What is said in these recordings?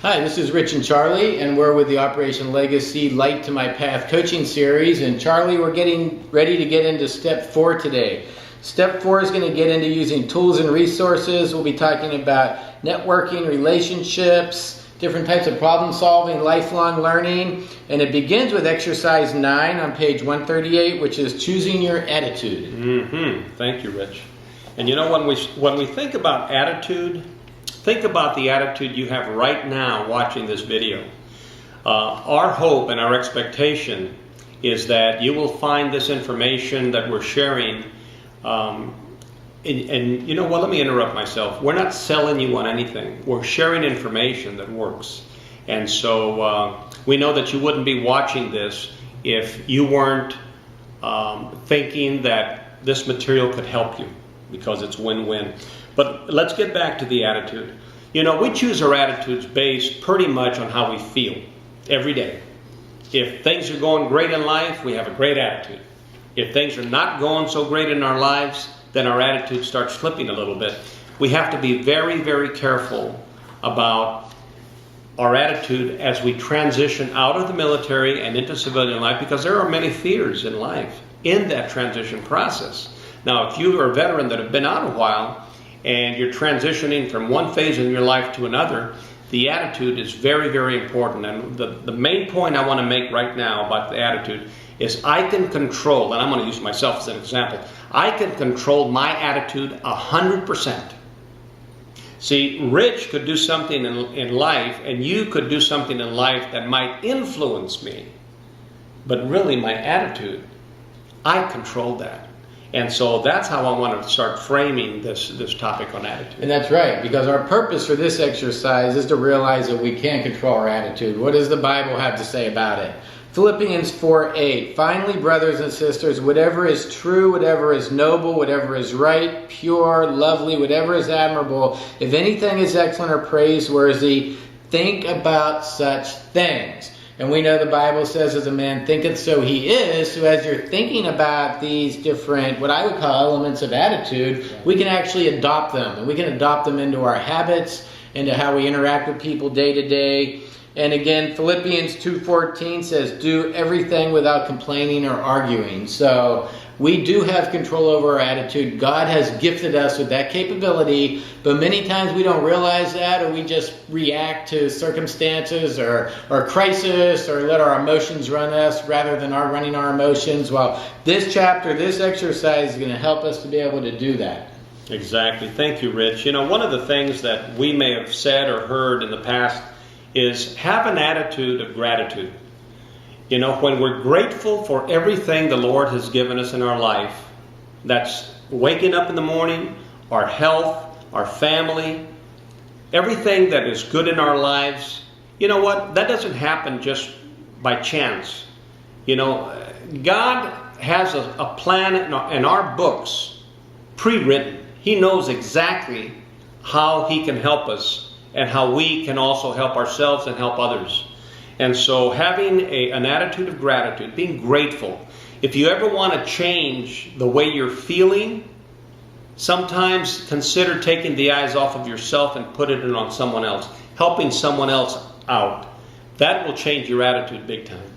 Hi, this is Rich and Charlie, and we're with the Operation Legacy Light to My Path coaching series. And Charlie, we're getting ready to get into step 4 today. Step 4 is going to get into using tools and resources. We'll be talking about networking, relationships, different types of problem solving, lifelong learning. And it begins with exercise 9 on page 138, which is choosing your attitude. Thank you, Rich. And you know, when we think about attitude, think about the attitude you have right now watching this video. Our hope and our expectation is that you will find this information that we're sharing. And you know what, let me interrupt myself. We're not selling you on anything. We're sharing information that works. And so we know that you wouldn't be watching this if you weren't thinking that this material could help you, because it's win-win. But let's get back to the attitude. You know, we choose our attitudes based pretty much on how we feel every day. If things are going great in life, we have a great attitude. If things are not going so great in our lives, then our attitude starts flipping a little bit. We have to be very, very careful about our attitude as we transition out of the military and into civilian life, because there are many fears in life in that transition process. Now, if you are a veteran that have been out a while and you're transitioning from one phase in your life to another, the attitude is very, very important. And the main point I want to make right now about the attitude is I can control, and I'm going to use myself as an example, I can control my attitude 100%. See, Rich could do something in life, and you could do something in life that might influence me. But really, my attitude, I control that. And so that's how I want to start framing this topic on attitude. And that's right, because our purpose for this exercise is to realize that we can control our attitude. What does the Bible have to say about it? Philippians 4:8. Finally, brothers and sisters, whatever is true, whatever is noble, whatever is right, pure, lovely, whatever is admirable, if anything is excellent or praiseworthy, think about such things. And we know the Bible says, as a man thinketh, so he is. So as you're thinking about these different, what I would call elements of attitude, we can actually adopt them. And we can adopt them into our habits, into how we interact with people day to day. And again, Philippians 2:14 says, do everything without complaining or arguing. So we do have control over our attitude. God has gifted us with that capability, but many times we don't realize that, or we just react to circumstances or crisis, or let our emotions run us rather than our running our emotions. Well, this chapter, this exercise is going to help us to be able to do that. Exactly. Thank you, Rich. You know, one of the things that we may have said or heard in the past is have an attitude of gratitude. You know, when we're grateful for everything the Lord has given us in our life, that's waking up in the morning, our health, our family, everything that is good in our lives, you know what? That doesn't happen just by chance. You know, God has a plan in our books pre-written. He knows exactly how He can help us and how we can also help ourselves and help others. And so having an attitude of gratitude, being grateful. If you ever want to change the way you're feeling, sometimes consider taking the eyes off of yourself and put it on someone else. Helping someone else out. That will change your attitude big time.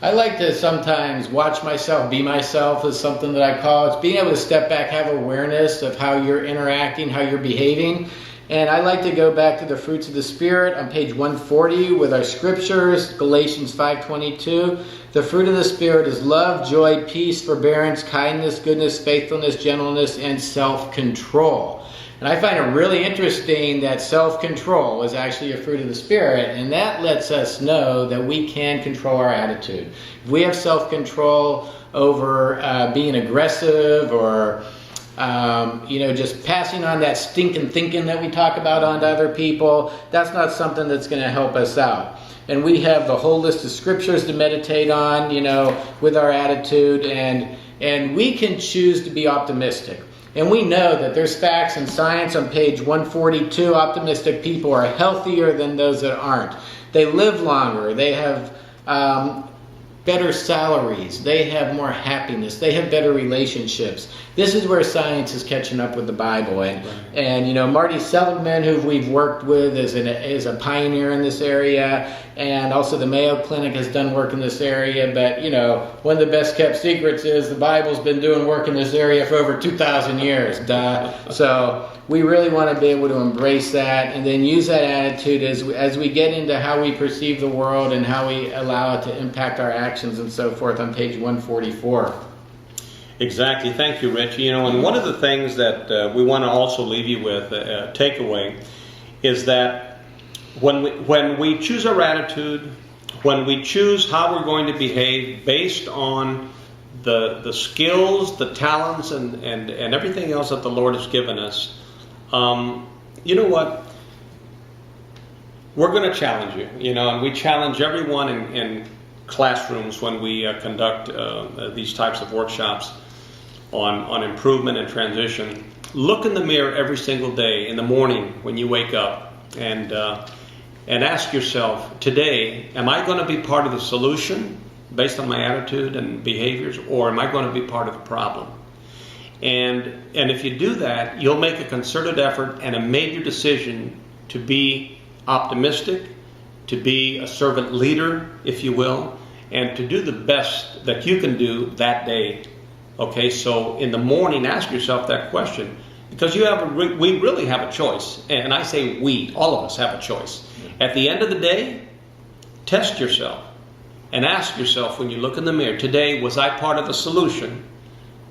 I like to sometimes watch myself, be myself is something that I call. It's being able to step back, have awareness of how you're interacting, how you're behaving. And I like to go back to the fruits of the Spirit on page 140 with our scriptures, Galatians 5:22. The fruit of the Spirit is love, joy, peace, forbearance, kindness, goodness, faithfulness, gentleness, and self-control. And I find it really interesting that self-control is actually a fruit of the Spirit, and that lets us know that we can control our attitude. If we have self-control over being aggressive or just passing on that stinking thinking that we talk about onto other people, that's not something that's going to help us out. And we have the whole list of scriptures to meditate on, with our attitude, and we can choose to be optimistic. And we know that there's facts and science on page 142. Optimistic people are healthier than those that aren't. They live longer. They have better salaries, they have more happiness, they have better relationships. This is where science is catching up with the Bible. And you know, Marty Seligman, who we've worked with, is a pioneer in this area, and also the Mayo Clinic has done work in this area. But you know, one of the best kept secrets is the Bible's been doing work in this area for over 2,000 years. So we really want to be able to embrace that, and then use that attitude as we get into how we perceive the world and how we allow it to impact our actions and so forth on page 144. Exactly. Thank you, Rich. You know, and one of the things that we want to also leave you with, takeaway, is that when we choose our attitude, when we choose how we're going to behave based on the skills, the talents, and everything else that the Lord has given us, you know what? We're going to challenge you, you know, and we challenge everyone in classrooms when we conduct these types of workshops on improvement and transition. Look in the mirror every single day in the morning when you wake up, and ask yourself, today, am I going to be part of the solution based on my attitude and behaviors, or am I going to be part of the problem? And if you do that, you'll make a concerted effort and a major decision to be optimistic, to be a servant leader, if you will, and to do the best that you can do that day. Okay, so in the morning, ask yourself that question, because we really have a choice. And I say we, all of us have a choice. At the end of the day, test yourself and ask yourself when you look in the mirror, today, was I part of the solution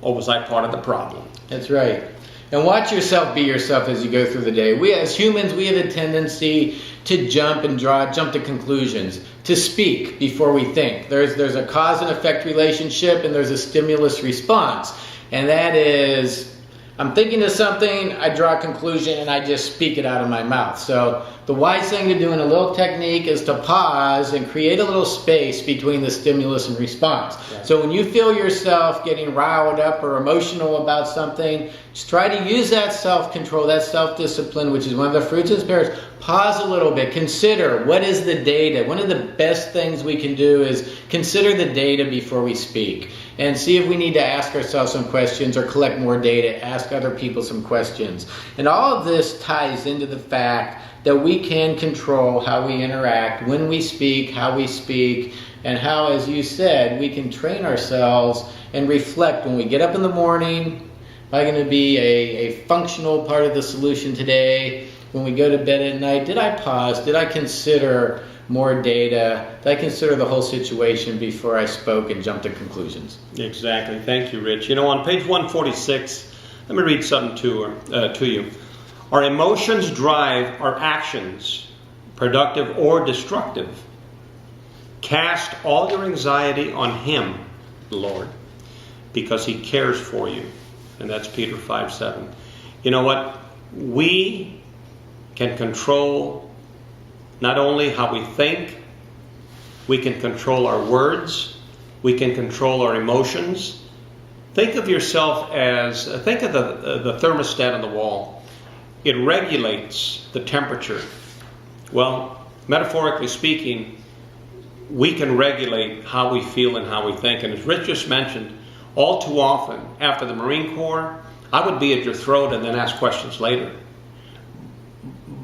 or was I part of the problem? That's right. And watch yourself be yourself as you go through the day. We as humans, we have a tendency to jump to conclusions, to speak before we think. There's a cause and effect relationship, and there's a stimulus response. And that is, I'm thinking of something, I draw a conclusion, and I just speak it out of my mouth. So the wise thing to do in a little technique is to pause and create a little space between the stimulus and response. Right. So when you feel yourself getting riled up or emotional about something, just try to use that self-control, that self-discipline, which is one of the fruits of the Spirit. Pause a little bit. Consider, what is the data? One of the best things we can do is consider the data before we speak, and see if we need to ask ourselves some questions or collect more data, ask other people some questions. And all of this ties into the fact that we can control how we interact, when we speak, how we speak, and how, as you said, we can train ourselves and reflect when we get up in the morning. Am I going to be a functional part of the solution today? When we go to bed at night, did I pause? Did I consider more data? Did I consider the whole situation before I spoke and jumped to conclusions? Exactly. Thank you, Rich. You know, on page 146, let me read something to you. Our emotions drive our actions, productive or destructive. Cast all your anxiety on Him, Lord, because He cares for you. And that's Peter 5:7. You know what? We can control not only how we think, we can control our words, we can control our emotions. Think of yourself as, think of the thermostat on the wall. It regulates the temperature. Well, metaphorically speaking, we can regulate how we feel and how we think. And as Rich just mentioned, all too often, after the Marine Corps, I would be at your throat and then ask questions later.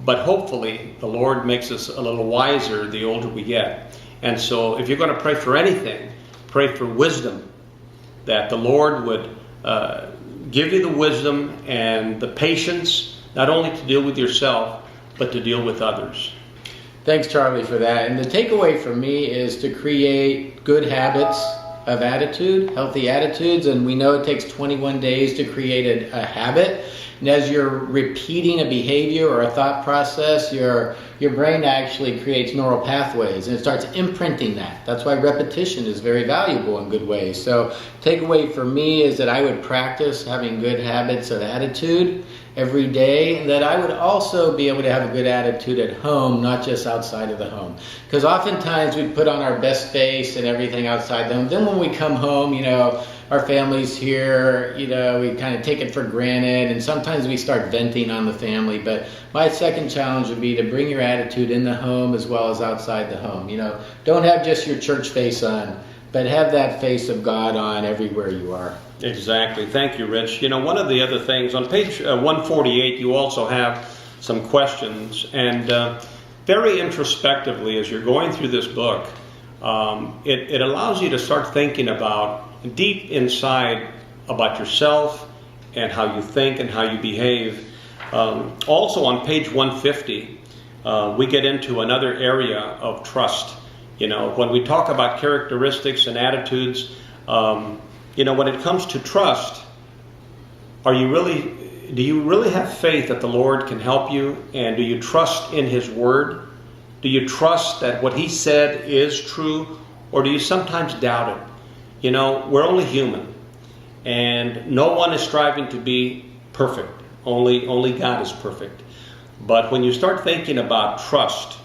But hopefully, the Lord makes us a little wiser the older we get. And so, if you're going to pray for anything, pray for wisdom, that the Lord would give you the wisdom and the patience, not only to deal with yourself, but to deal with others. Thanks, Charlie, for that. And the takeaway for me is to create good habits of attitude, healthy attitudes. And we know it takes 21 days to create a habit. And as you're repeating a behavior or a thought process, your brain actually creates neural pathways and it starts imprinting that. That's why repetition is very valuable in good ways. So takeaway for me is that I would practice having good habits of attitude every day, and that I would also be able to have a good attitude at home, not just outside of the home. Because oftentimes we put on our best face and everything outside the home. Then when we come home, our family's here, we kind of take it for granted, and sometimes we start venting on the family. But my second challenge would be to bring your attitude in the home as well as outside the home. Don't have just your church face on, but have that face of God on everywhere you are. Exactly. Thank you, Rich. One of the other things, on page 148, you also have some questions, and very introspectively, as you're going through this book, it allows you to start thinking about, deep inside, about yourself and how you think and how you behave. Also on page 150, we get into another area of trust. When we talk about characteristics and attitudes, when it comes to trust, do you really have faith that the Lord can help you? And do you trust in His Word? Do you trust that what He said is true? Or do you sometimes doubt it? We're only human. And no one is striving to be perfect. Only God is perfect. But when you start thinking about trust,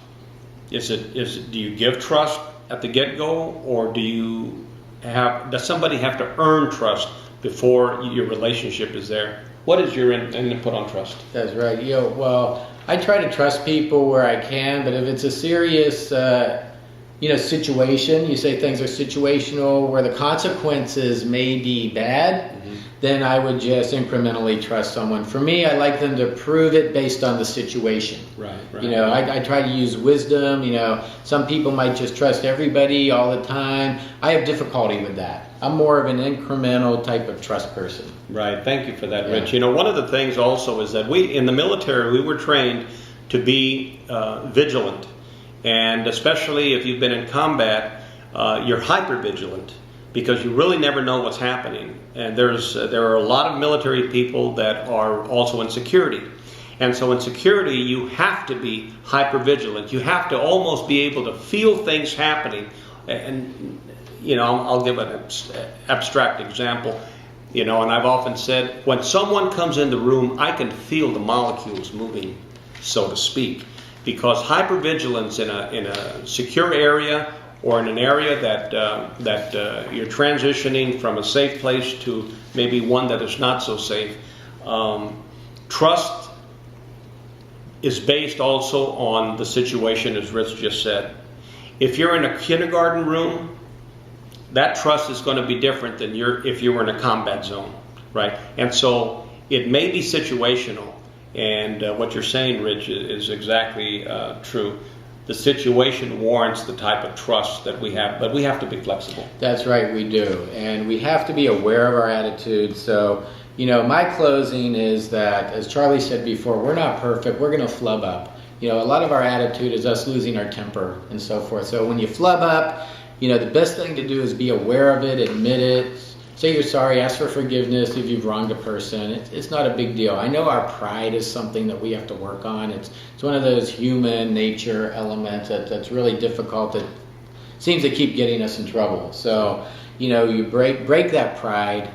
do you give trust at the get-go? Or does somebody have to earn trust before your relationship is there? What is your input on trust? That's right. Well, I try to trust people where I can, but if it's a serious, situation, you say things are situational, where the consequences may be bad, then I would just incrementally trust someone. For me, I like them to prove it based on the situation. Right. I try to use wisdom. Some people might just trust everybody all the time. I have difficulty with that. I'm more of an incremental type of trust person. Right. Thank you for that, Rich. One of the things also is that in the military, we were trained to be vigilant. And especially if you've been in combat, you're hyper-vigilant because you really never know what's happening. And there are a lot of military people that are also in security. And so in security, you have to be hyper-vigilant. You have to almost be able to feel things happening. And, I'll give an abstract example. And I've often said, when someone comes in the room, I can feel the molecules moving, so to speak. Because hypervigilance in a secure area or in an area that you're transitioning from a safe place to maybe one that is not so safe, trust is based also on the situation, as Rich just said. If you're in a kindergarten room, that trust is going to be different than if you were in a combat zone, right? And so it may be situational. And what you're saying, Rich, is exactly true. The situation warrants the type of trust that we have, but we have to be flexible. That's right, we do. And we have to be aware of our attitude. So, my closing is that, as Charlie said before, we're not perfect. We're going to flub up. A lot of our attitude is us losing our temper and so forth. So when you flub up, the best thing to do is be aware of it, admit it, say you're sorry, ask for forgiveness if you've wronged a person. It's not a big deal. I know our pride is something that we have to work on. It's one of those human nature elements that's really difficult, that seems to keep getting us in trouble. So, you break that pride.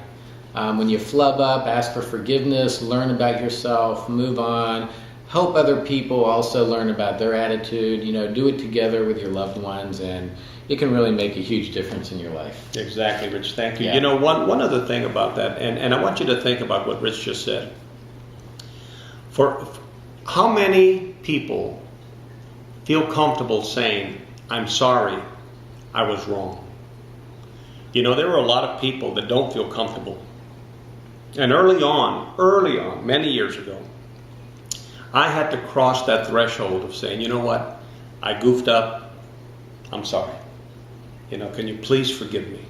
When you flub up, ask for forgiveness, learn about yourself, move on. Help other people also learn about their attitude. Do it together with your loved ones, and it can really make a huge difference in your life. Exactly, Rich. Thank you. Yeah. One other thing about that, and I want you to think about what Rich just said. For how many people feel comfortable saying, "I'm sorry, I was wrong"? There are a lot of people that don't feel comfortable. And early on, many years ago, I had to cross that threshold of saying, you know what, I goofed up, I'm sorry. Can you please forgive me?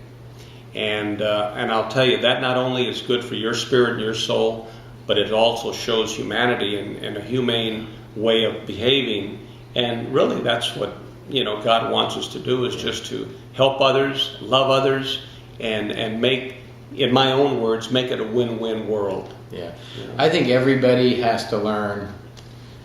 And I'll tell you, that not only is good for your spirit and your soul, but it also shows humanity and a humane way of behaving. And really, that's what God wants us to do, is just to help others, love others, and make, in my own words, make it a win-win world. Yeah. I think everybody has to learn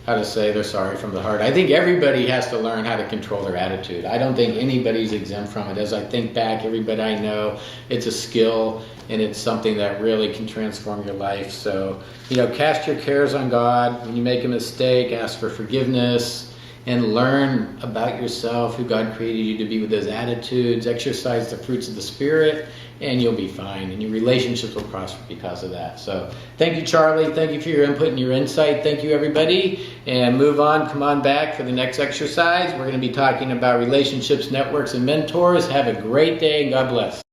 how to say they're sorry from the heart. I think everybody has to learn how to control their attitude. I don't think anybody's exempt from it. As I think back, everybody I know, it's a skill, and it's something that really can transform your life. So, cast your cares on God. When you make a mistake, ask for forgiveness. and learn about yourself, who God created you to be, with those attitudes. Exercise the fruits of the Spirit, and you'll be fine, and your relationships will prosper because of that. So thank you, Charlie. Thank you for your input and your insight. Thank you, everybody. And move on. Come on back for the next exercise. We're going to be talking about relationships, networks, and mentors. Have a great day, and God bless.